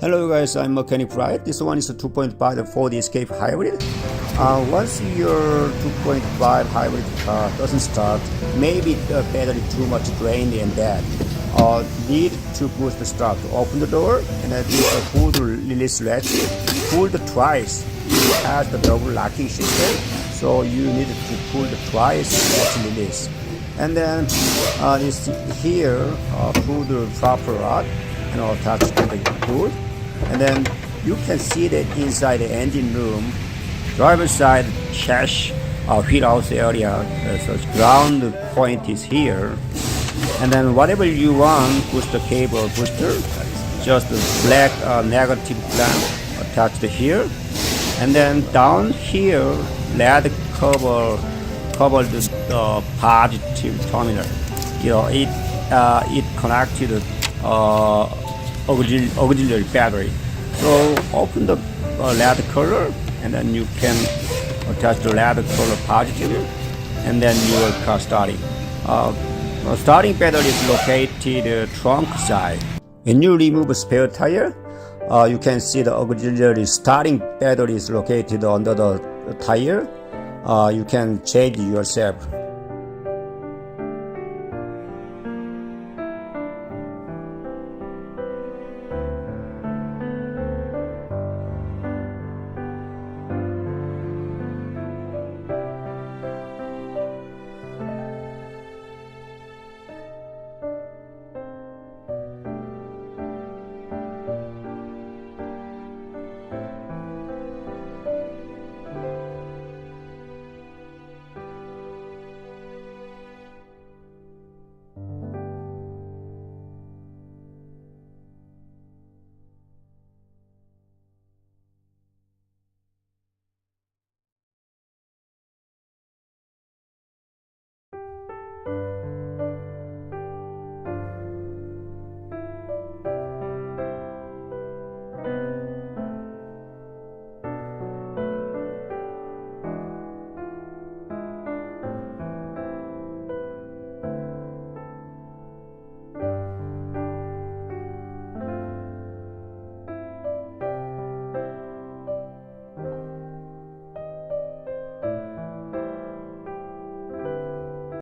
Hello guys, I'm Mechanic Bright. This one is a 2.5 Ford Escape Hybrid. Once your 2.5 hybrid car doesn't start, maybe the battery too much drained and dead, need to boost the start. Open the door and then use a hood release latch. Pull the twice. It has the double locking system, so you need to pull the twice latch release. And then this here, pull the proper rod and attach to the hood. And then you can see that inside the engine room, driver's side chassis wheelhouse area, so ground point is here. And then whatever you want, booster cable booster, just a black negative clamp attached here. And then down here, lead cover the positive terminal. It connected auxiliary battery. So open the lead color and then you can attach the lead color positive and then your car starting. Starting battery is located trunk side. When you remove a spare tire, you can see the auxiliary starting battery is located under the tire. You can change yourself.